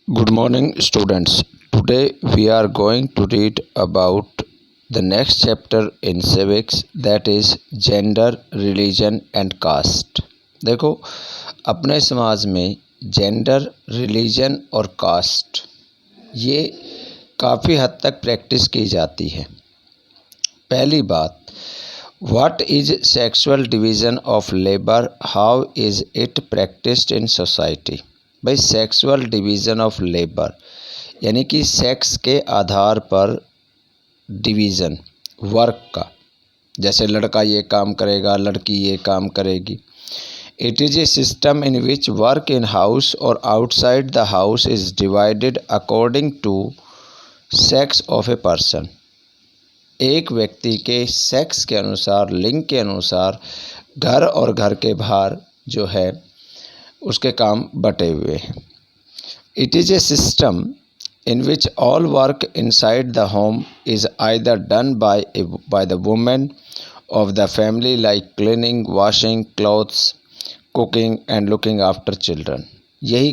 Good morning, students. Today we are going to read about the next chapter in civics, that is gender, religion and caste. देखो, अपने समाज में gender, religion और cast ये काफ़ी हद तक प्रैक्टिस की जाती है। पहली बात, what is sexual division of labour, how is it practised in society. भाई, सेक्सुअल डिवीज़न ऑफ लेबर यानी कि सेक्स के आधार पर डिवीज़न वर्क का, जैसे लड़का ये काम करेगा, लड़की ये काम करेगी। It is a system in which work in house और outside the house is divided according to sex of a person. एक व्यक्ति के सेक्स के अनुसार, लिंग के अनुसार घर और घर के बाहर जो है उसके काम बटे हुए हैं। It is a system in which all work inside the home is either done by the women of the family like cleaning, washing clothes, cooking and looking after children. यही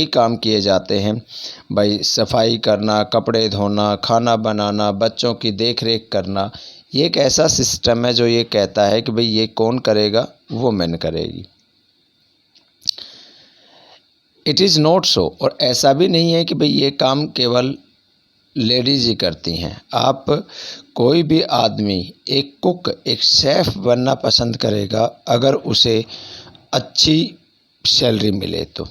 काम किए जाते हैं भाई, सफाई करना, कपड़े धोना, खाना बनाना, बच्चों की देख रेख करना। ये एक ऐसा सिस्टम है जो ये कहता है कि भाई ये कौन करेगा, वुमेन करेगी। इट इज़ नॉट सो, और ऐसा भी नहीं है कि भाई ये काम केवल लेडीज़ ही करती हैं। आप कोई भी आदमी एक कुक, एक शेफ़ बनना पसंद करेगा अगर उसे अच्छी सैलरी मिले तो।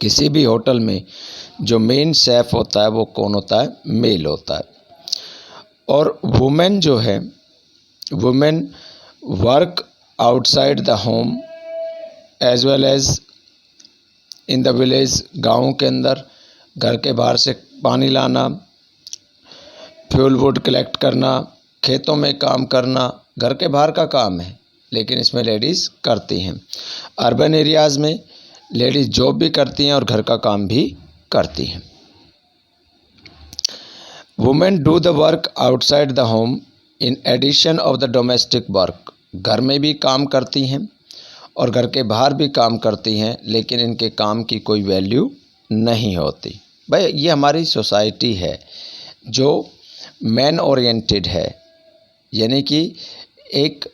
किसी भी होटल में जो मेन शेफ़ होता है वो कौन होता है, मेल होता है। और वुमेन जो है, women work outside the home as well as in the village. गाँव के अंदर घर के बाहर से पानी लाना, फ्यूल वुड कलेक्ट करना, खेतों में काम करना घर के बाहर का काम है, लेकिन इसमें लेडीज़ करती हैं। अर्बन एरियाज़ में लेडीज़ जॉब भी करती हैं और घर का काम भी करती हैं। Women do the work outside the home in addition of the domestic work. घर में भी काम करती हैं और घर के बाहर भी काम करती हैं, लेकिन इनके काम की कोई वैल्यू नहीं होती। भाई, ये हमारी सोसाइटी है जो मैन ओरिएंटेड है, यानी कि एक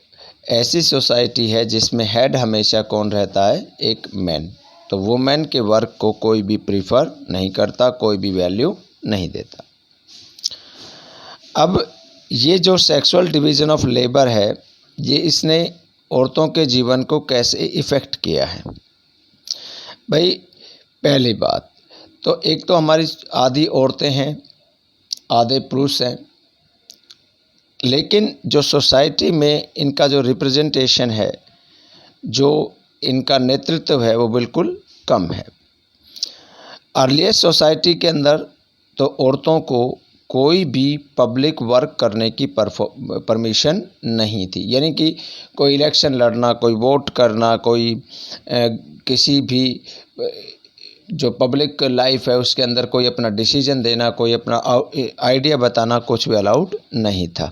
ऐसी सोसाइटी है जिसमें हेड हमेशा कौन रहता है, एक मैन। तो वुमेन के वर्क को कोई भी प्रीफर नहीं करता, कोई भी वैल्यू नहीं देता। अब ये जो सेक्सुअल डिवीज़न ऑफ लेबर है, ये इसने औरतों के जीवन को कैसे इफ़ेक्ट किया है। भाई, पहली बात तो एक तो हमारी आधी औरतें हैं, आधे पुरुष हैं, लेकिन जो सोसाइटी में इनका जो रिप्रेजेंटेशन है, जो इनका नेतृत्व है, वो बिल्कुल कम है। अर्लियर सोसाइटी के अंदर तो औरतों को कोई भी पब्लिक वर्क करने की परमिशन नहीं थी, यानी कि कोई इलेक्शन लड़ना, कोई वोट करना, कोई किसी भी जो पब्लिक लाइफ है उसके अंदर कोई अपना डिसीजन देना, कोई अपना आइडिया बताना, कुछ भी अलाउड नहीं था।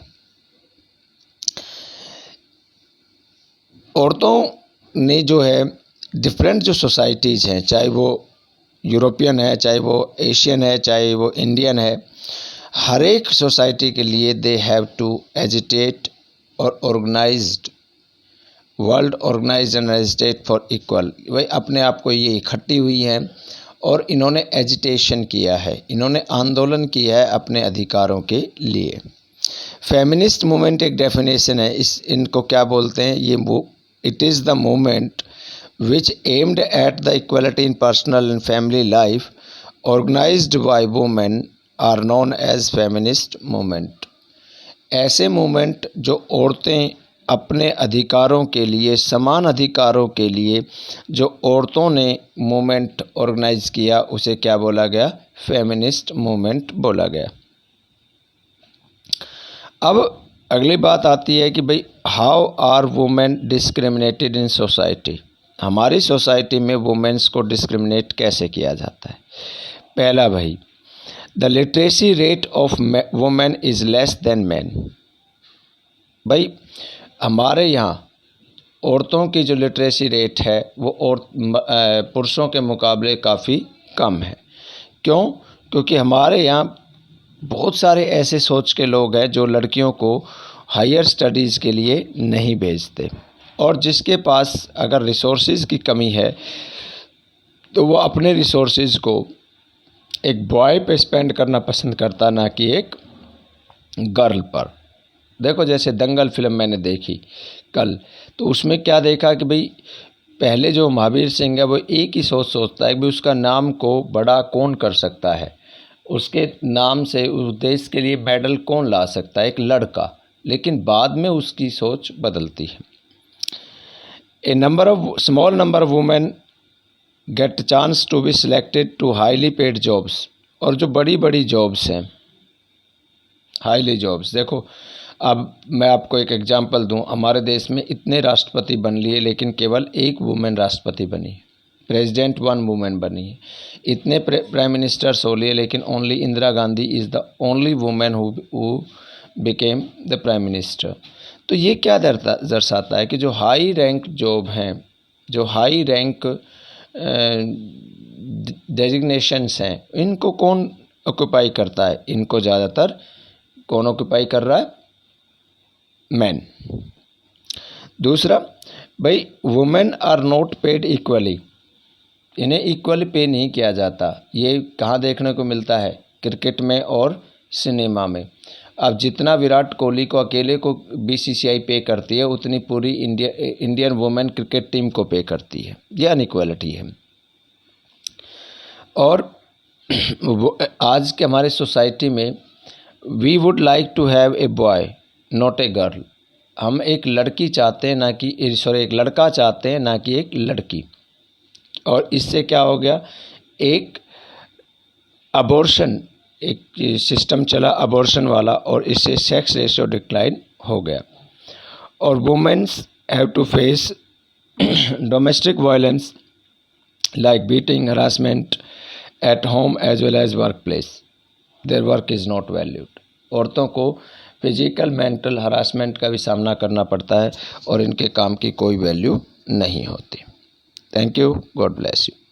औरतों ने जो है डिफरेंट जो सोसाइटीज़ हैं, चाहे वो यूरोपियन है, चाहे वो एशियन है, चाहे वो इंडियन है, हर एक सोसाइटी के लिए दे हैव टू एजिटेट और organised world organised and agitate for equal. वही अपने आप को ये इकट्ठी हुई हैं और इन्होंने एजिटेशन किया है, इन्होंने आंदोलन किया है अपने अधिकारों के लिए। फेमिनिस्ट मूवमेंट एक डेफिनेशन है, इनको क्या बोलते हैं, ये it is the movement which aimed at the equality in personal and family life organised by women are known as feminist movement. ऐसे मूवमेंट जो औरतें अपने अधिकारों के लिए, समान अधिकारों के लिए जो औरतों ने मूवमेंट ऑर्गेनाइज किया, उसे क्या बोला गया, फेमिनिस्ट मूवमेंट बोला गया। अब अगली बात आती है कि भाई, how are women discriminated in society. हमारी सोसाइटी में वुमेन्स को डिस्क्रिमिनेट कैसे किया जाता है। पहला, भाई, the literacy rate of women is less than man. भाई, हमारे यहाँ औरतों की जो लिटरेसी रेट है वो और पुरुषों के मुकाबले काफ़ी कम है। क्यों? क्योंकि हमारे यहाँ बहुत सारे ऐसे सोच के लोग हैं जो लड़कियों को हायर स्टडीज़ के लिए नहीं भेजते, और जिसके पास अगर रिसोर्सेज की कमी है तो वो अपने रिसोर्सेज को एक बॉय पे स्पेंड करना पसंद करता, ना कि एक गर्ल पर। देखो जैसे दंगल फिल्म मैंने देखी कल, तो उसमें क्या देखा कि भाई पहले जो महावीर सिंह है वो एक ही सोचता है कि भाई उसका नाम को बड़ा कौन कर सकता है, उसके नाम से उस देश के लिए मेडल कौन ला सकता है, एक लड़का। लेकिन बाद में उसकी सोच बदलती है। Small number of women get chance to be selected to highly paid jobs. और जो बड़ी बड़ी जॉब्स हैं, हाईली जॉब्स, देखो अब मैं आपको एक एग्जांपल दूं, हमारे देश में इतने राष्ट्रपति बन लिए लेकिन केवल एक वुमेन राष्ट्रपति बनी है, प्रेसिडेंट 1 वुमेन बनी है। इतने प्राइम मिनिस्टर्स हो लिए लेकिन only Indira Gandhi is the only women who became the prime minister. तो ये क्या दर्शाता है कि जो हाई रैंक जॉब हैं, जो हाई रैंक डेजिग्नेशंस हैं, इनको कौन ऑक्यूपाई करता है? इनको ज़्यादातर कौन ऑक्यूपाई कर रहा है? मैन। दूसरा, भाई women are not paid equally, इन्हें इक्वली पे नहीं किया जाता। ये कहाँ देखने को मिलता है? क्रिकेट में और सिनेमा में। अब जितना विराट कोहली को अकेले को बीसीसीआई पे करती है उतनी पूरी इंडियन वुमेन क्रिकेट टीम को पे करती है। ये अनइक्वलिटी है। और आज के हमारे सोसाइटी में we would like to have a boy not a girl. हम एक लड़की चाहते हैं, ना कि एक लड़का चाहते हैं, ना कि एक लड़की। और इससे क्या हो गया? एक अबॉर्शन, एक सिस्टम चला अबॉर्शन वाला, और इससे सेक्स रेशियो डिक्लाइन हो गया। और womens have to face domestic violence like beating, harassment at home as well as work place. There work is not valued. औरतों को फिजिकल मेंटल हरासमेंट का भी सामना करना पड़ता है और इनके काम की कोई वैल्यू नहीं होती। Thank you, God bless you.